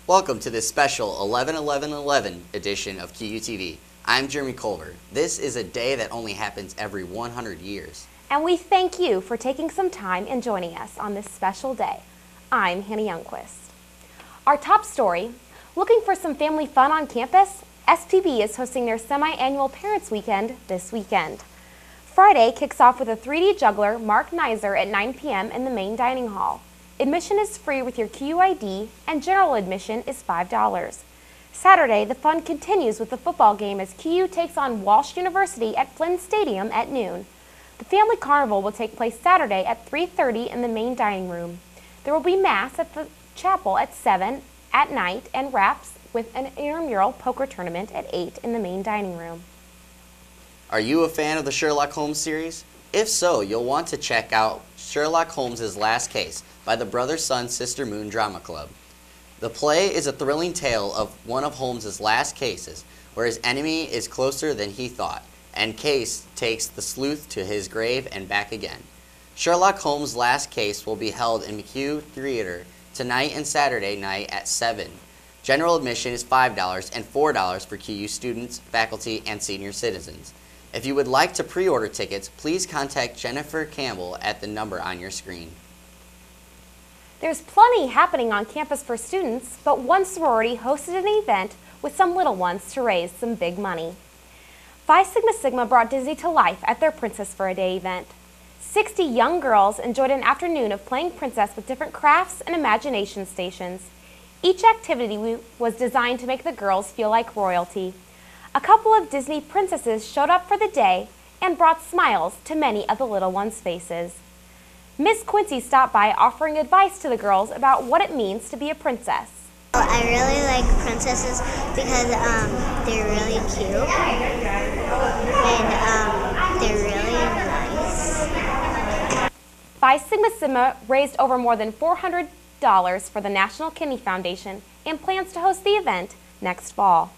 Welcome to this special 11-11-11 edition of QUTV. I'm Jeremy Culver. This is a day that only happens every 100 years. And we thank you for taking some time and joining us on this special day. I'm Hannah Youngquist. Our top story, looking for some family fun on campus? SPB is hosting their semi-annual Parents Weekend this weekend. Friday kicks off with a 3D juggler, Mark Nizer, at 9 p.m. in the main dining hall. Admission is free with your QUID, and general admission is $5. Saturday, the fun continues with the football game as QU takes on Walsh University at Flynn Stadium at noon. The family carnival will take place Saturday at 3:30 in the main dining room. There will be mass at the chapel at 7 at night and wraps with an intramural poker tournament at 8 in the main dining room. Are you a fan of the Sherlock Holmes series? If so, you'll want to check out Sherlock Holmes' Last Case by the Brother Sun Sister Moon Drama Club. The play is a thrilling tale of one of Holmes' last cases, where his enemy is closer than he thought, and Case takes the sleuth to his grave and back again. Sherlock Holmes' Last Case will be held in McHugh Theater tonight and Saturday night at 7. General admission is $5 and $4 for QU students, faculty, and senior citizens. If you would like to pre-order tickets, please contact Jennifer Campbell at the number on your screen. There's plenty happening on campus for students, but one sorority hosted an event with some little ones to raise some big money. Phi Sigma Sigma brought Disney to life at their Princess for a Day event. 60 young girls enjoyed an afternoon of playing princess with different crafts and imagination stations. Each activity was designed to make the girls feel like royalty. A couple of Disney princesses showed up for the day and brought smiles to many of the little ones' faces. Miss Quincy stopped by offering advice to the girls about what it means to be a princess. I really like princesses because they're really cute and they're really nice. Phi Sigma Sigma raised over more than $400 for the National Kidney Foundation and plans to host the event next fall.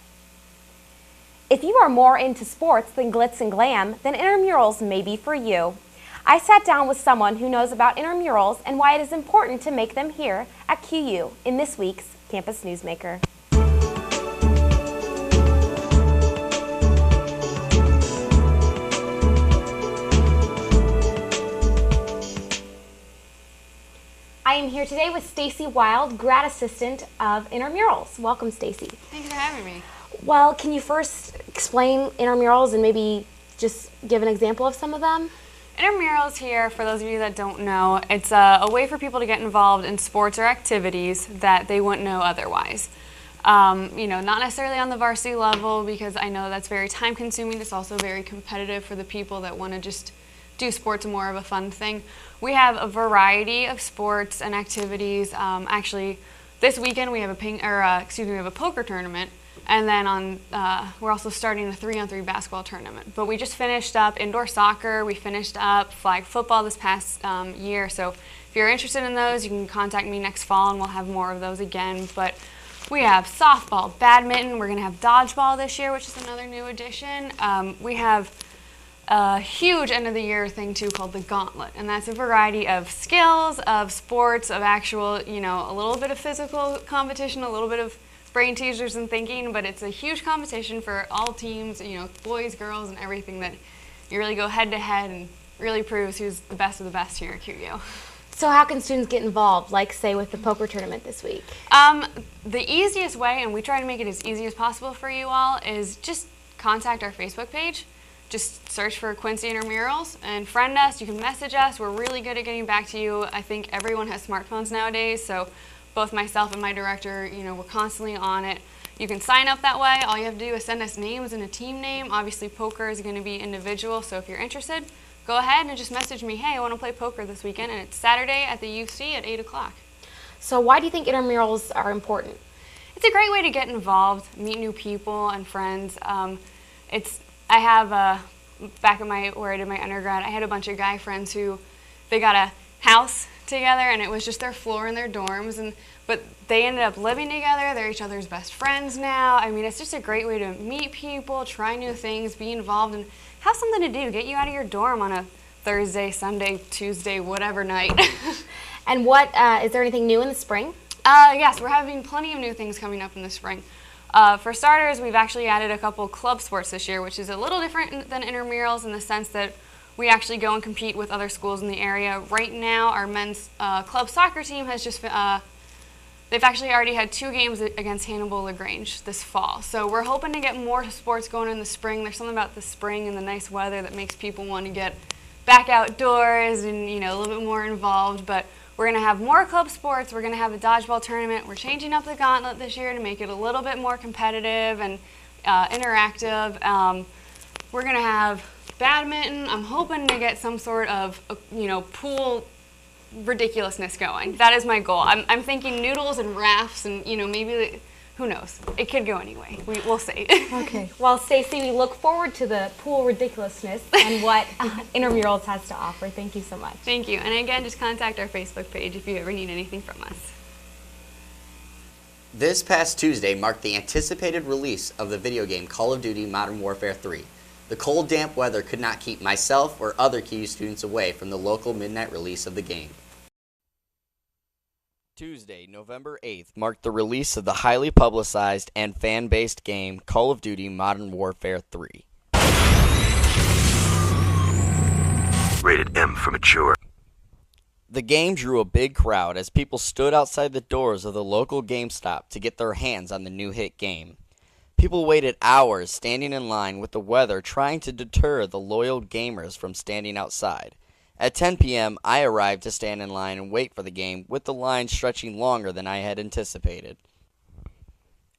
If you are more into sports than glitz and glam, then intramurals may be for you. I sat down with someone who knows about intramurals and why it is important to make them here at QU in this week's Campus Newsmaker. I am here today with Stacy Wild, grad assistant of intramurals. Welcome, Stacy. Thanks for having me. Well, can you first explain intramurals and maybe just give an example of some of them? Intramurals here, for those of you that don't know, it's a way for people to get involved in sports or activities that they wouldn't know otherwise. Not necessarily on the varsity level because I know that's very time consuming. It's also very competitive for the people that want to just do sports more of a fun thing. We have a variety of sports and activities. Actually, this weekend we have we have a poker tournament. And then we're also starting a 3-on-3 basketball tournament. But we just finished up indoor soccer. We finished up flag football this past year. So if you're interested in those, you can contact me next fall and we'll have more of those again. But we have softball, badminton. We're going to have dodgeball this year, which is another new addition. We have a huge end of the year thing too called the Gauntlet. And that's a variety of skills, of sports, of actual, a little bit of physical competition, a little bit of brain teasers and thinking, but it's a huge competition for all teams, boys, girls, and everything that you really go head to head and really proves who's the best of the best here at QU. So how can students get involved, like say with the poker tournament this week? The easiest way, and we try to make it as easy as possible for you all, is just contact our Facebook page. Just search for Quincy Intramurals and friend us. You can message us. We're really good at getting back to you. I think everyone has smartphones nowadays, so both myself and my director, we're constantly on it. You can sign up that way. All you have to do is send us names and a team name. Obviously, poker is going to be individual, so if you're interested, go ahead and just message me, hey, I want to play poker this weekend, and it's Saturday at the UC at 8 o'clock. So why do you think intramurals are important? It's a great way to get involved, meet new people and friends. Back where I did my undergrad, I had a bunch of guy friends who, they got a house together and it was just their floor in their dorms, but they ended up living together. They're each other's best friends now. I mean, it's just a great way to meet people, try new things, be involved, and have something to do. Get you out of your dorm on a Thursday, Sunday, Tuesday, whatever night. And is there anything new in the spring? Yes, we're having plenty of new things coming up in the spring. For starters, we've actually added a couple club sports this year, which is a little different than intramurals in the sense that we actually go and compete with other schools in the area. Right now, our men's club soccer team has just they've actually already had 2 games against Hannibal LaGrange this fall. So we're hoping to get more sports going in the spring. There's something about the spring and the nice weather that makes people want to get back outdoors and, you know, a little bit more involved. But we're going to have more club sports. We're going to have a dodgeball tournament. We're changing up the gauntlet this year to make it a little bit more competitive and interactive. We're going to have badminton. I'm hoping to get some sort of, pool ridiculousness going. That is my goal. I'm thinking noodles and rafts and, maybe, who knows? It could go anyway. We'll see. Okay. Well, Stacy, we look forward to the pool ridiculousness and what Intramurals has to offer. Thank you so much. Thank you. And again, just contact our Facebook page if you ever need anything from us. This past Tuesday marked the anticipated release of the video game Call of Duty Modern Warfare 3. The cold, damp weather could not keep myself or other KU students away from the local midnight release of the game. Tuesday, November 8th, marked the release of the highly publicized and fan-based game Call of Duty Modern Warfare 3. Rated M for mature. The game drew a big crowd as people stood outside the doors of the local GameStop to get their hands on the new hit game. People waited hours standing in line with the weather trying to deter the loyal gamers from standing outside. At 10 p.m., I arrived to stand in line and wait for the game, with the line stretching longer than I had anticipated.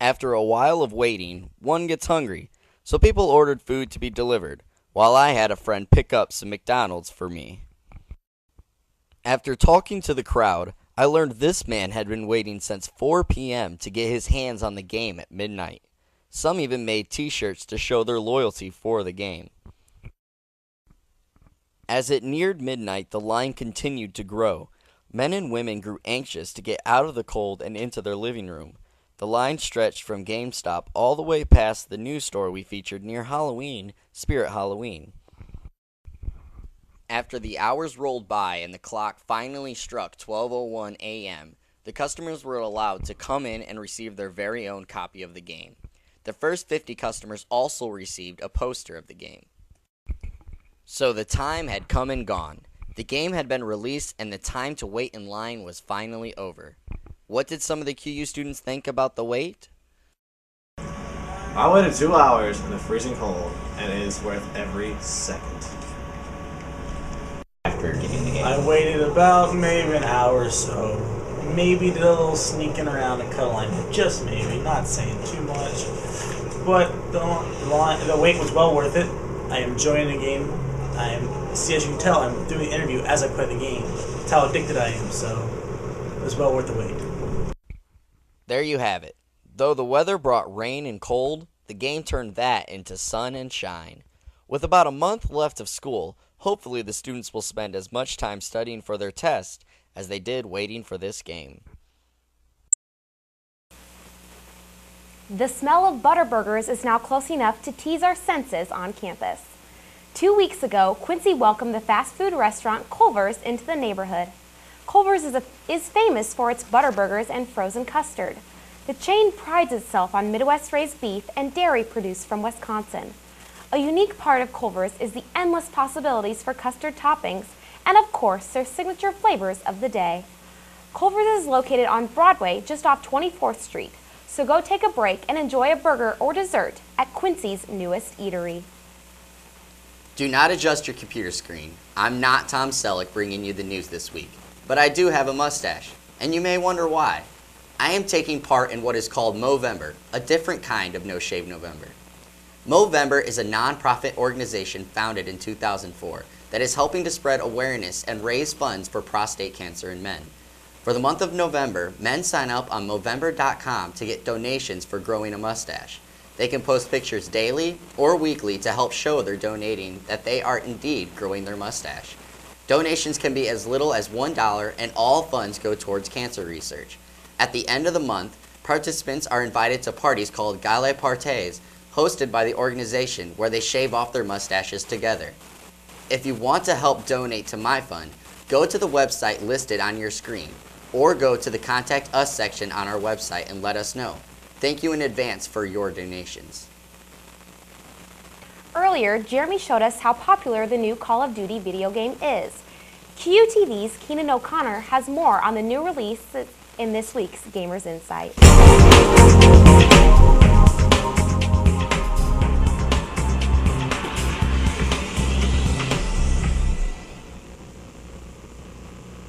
After a while of waiting, one gets hungry, so people ordered food to be delivered, while I had a friend pick up some McDonald's for me. After talking to the crowd, I learned this man had been waiting since 4 p.m. to get his hands on the game at midnight. Some even made t-shirts to show their loyalty for the game. As it neared midnight, the line continued to grow. Men and women grew anxious to get out of the cold and into their living room. The line stretched from GameStop all the way past the news store we featured near Halloween, Spirit Halloween. After the hours rolled by and the clock finally struck 12:01 a.m., the customers were allowed to come in and receive their very own copy of the game. The first 50 customers also received a poster of the game. So the time had come and gone. The game had been released and the time to wait in line was finally over. What did some of the QU students think about the wait? I waited 2 hours in the freezing cold, and it is worth every second. After getting the game. I waited about maybe an hour or so. Maybe did a little sneaking around and cut a line, just maybe, not saying too much. But the wait was well worth it. I am enjoying the game. As you can tell, I'm doing the interview as I play the game. That's how addicted I am, so it was well worth the wait. There you have it. Though the weather brought rain and cold, the game turned that into sun and shine. With about a month left of school, hopefully the students will spend as much time studying for their test as they did waiting for this game. The smell of Butterburgers is now close enough to tease our senses on campus. 2 weeks ago, Quincy welcomed the fast food restaurant Culver's into the neighborhood. Culver's is famous for its Butterburgers and frozen custard. The chain prides itself on Midwest-raised beef and dairy produced from Wisconsin. A unique part of Culver's is the endless possibilities for custard toppings and, of course, their signature flavors of the day. Culver's is located on Broadway just off 24th Street, so go take a break and enjoy a burger or dessert at Quincy's newest eatery. Do not adjust your computer screen. I'm not Tom Selleck bringing you the news this week, but I do have a mustache, and you may wonder why. I am taking part in what is called Movember, a different kind of No Shave November. Movember is a non-profit organization founded in 2004 that is helping to spread awareness and raise funds for prostate cancer in men. For the month of November, men sign up on Movember.com to get donations for growing a mustache. They can post pictures daily or weekly to help show they're donating that they are indeed growing their mustache. Donations can be as little as $1 and all funds go towards cancer research. At the end of the month, participants are invited to parties called Gala Parties, hosted by the organization, where they shave off their mustaches together. If you want to help donate to my fund, go to the website listed on your screen. or go to the Contact Us section on our website and let us know. Thank you in advance for your donations. Earlier, Jeremy showed us how popular the new Call of Duty video game is. QUTV's Keenan O'Connor has more on the new release in this week's Gamers Insight.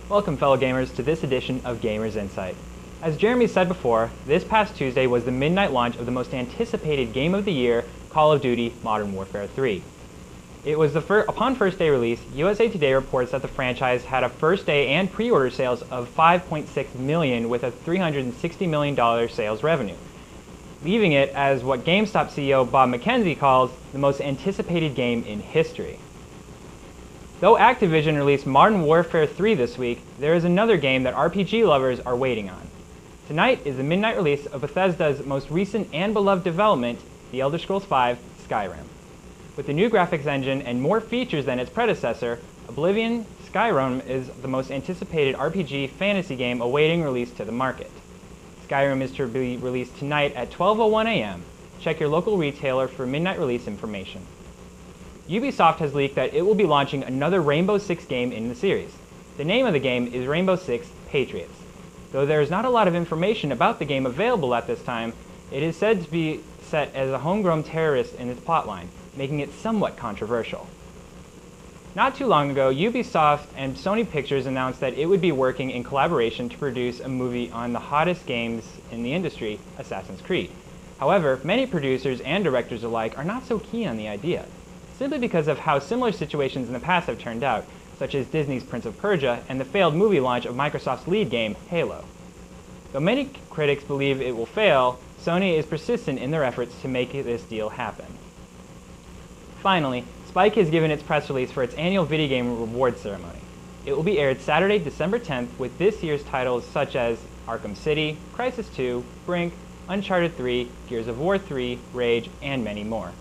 Welcome, fellow gamers, to this edition of Gamers Insight. As Jeremy said before, this past Tuesday was the midnight launch of the most anticipated game of the year, Call of Duty Modern Warfare 3. It was upon first day release, USA Today reports that the franchise had a first day and pre-order sales of $5.6 million with a $360 million sales revenue, leaving it as what GameStop CEO Bob McKenzie calls the most anticipated game in history. Though Activision released Modern Warfare 3 this week, there is another game that RPG lovers are waiting on. Tonight is the midnight release of Bethesda's most recent and beloved development, The Elder Scrolls V: Skyrim. With the new graphics engine and more features than its predecessor, Oblivion, Skyrim is the most anticipated RPG fantasy game awaiting release to the market. Skyrim is to be released tonight at 12:01 a.m. Check your local retailer for midnight release information. Ubisoft has leaked that it will be launching another Rainbow Six game in the series. The name of the game is Rainbow Six Patriots. Though there is not a lot of information about the game available at this time, it is said to be set as a homegrown terrorist in its plotline, making it somewhat controversial. Not too long ago, Ubisoft and Sony Pictures announced that it would be working in collaboration to produce a movie on the hottest games in the industry, Assassin's Creed. However, many producers and directors alike are not so keen on the idea, simply because of how similar situations in the past have turned out, such as Disney's Prince of Persia and the failed movie launch of Microsoft's lead game, Halo. Though many critics believe it will fail, Sony is persistent in their efforts to make this deal happen. Finally, Spike has given its press release for its annual video game reward ceremony. It will be aired Saturday, December 10th, with this year's titles such as Arkham City, Crysis 2, Brink, Uncharted 3, Gears of War 3, Rage, and many more.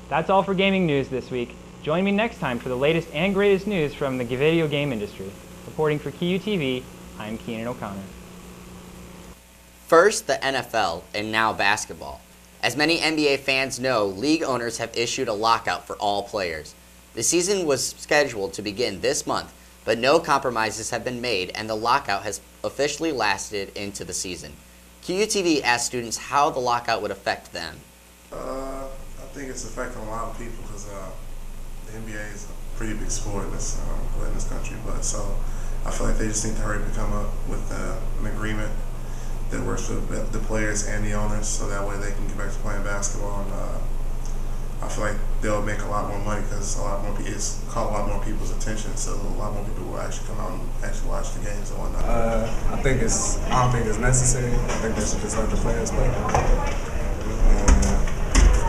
That's all for gaming news this week. Join me next time for the latest and greatest news from the video game industry. Reporting for QUTV, I'm Keenan O'Connor. First, the NFL, and now basketball. As many NBA fans know, league owners have issued a lockout for all players. The season was scheduled to begin this month, but no compromises have been made, and the lockout has officially lasted into the season. QUTV asked students how the lockout would affect them. I think it's affecting a lot of people because the NBA is a pretty big sport in this country. But so I feel like they just need to hurry to come up with an agreement that works for the players and the owners, so that way they can get back to playing basketball. And I feel like they'll make a lot more money because it's caught a lot more people's attention, so a lot more people will actually come out and actually watch the games and whatnot. I don't think it's necessary. I think they should just let the players play.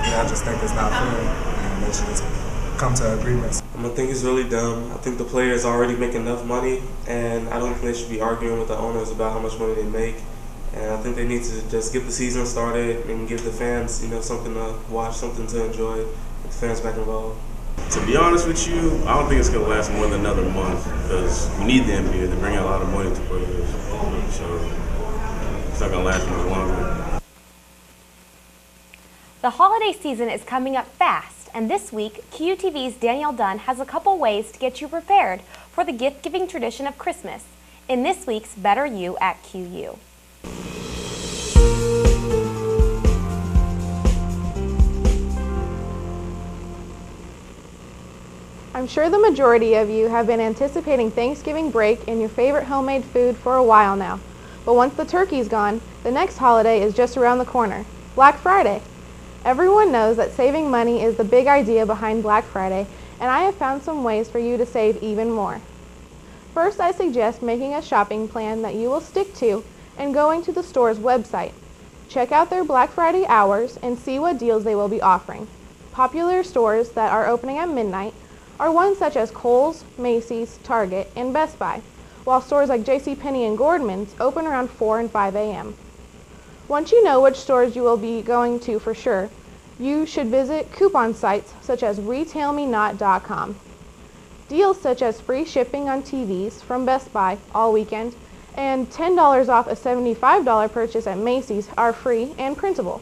I just think it's not fair, and they should just come to agreements. I think it's really dumb. I think the players already make enough money, and I don't think they should be arguing with the owners about how much money they make. And I think they need to just get the season started and give the fans, something to watch, something to enjoy, get the fans back involved. To be honest with you, I don't think it's going to last more than another month because we need the NBA to bring in a lot of money to players. So it's not going to last much longer. The holiday season is coming up fast, and this week, QUTV's Danielle Dunn has a couple ways to get you prepared for the gift-giving tradition of Christmas in this week's Better You at QU. I'm sure the majority of you have been anticipating Thanksgiving break and your favorite homemade food for a while now. But once the turkey's gone, the next holiday is just around the corner, Black Friday. Everyone knows that saving money is the big idea behind Black Friday, and I have found some ways for you to save even more. First, I suggest making a shopping plan that you will stick to and going to the store's website. Check out their Black Friday hours and see what deals they will be offering. Popular stores that are opening at midnight are ones such as Kohl's, Macy's, Target, and Best Buy, while stores like JCPenney and Gordman's open around 4 and 5 a.m. Once you know which stores you will be going to for sure, you should visit coupon sites such as retailmenot.com. Deals such as free shipping on TVs from Best Buy all weekend and $10 off a $75 purchase at Macy's are free and printable.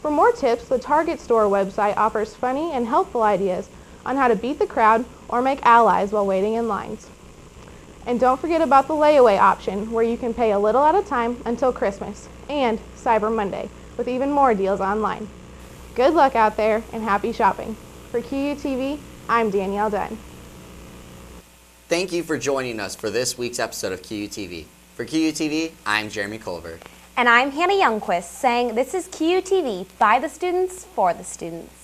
For more tips, the Target store website offers funny and helpful ideas on how to beat the crowd or make allies while waiting in lines. And don't forget about the layaway option, where you can pay a little at a time until Christmas and Cyber Monday, with even more deals online. Good luck out there and happy shopping. For QUTV, I'm Danielle Dunn. Thank you for joining us for this week's episode of QUTV. For QUTV, I'm Jeremy Culver. And I'm Hannah Youngquist saying this is QUTV by the students for the students.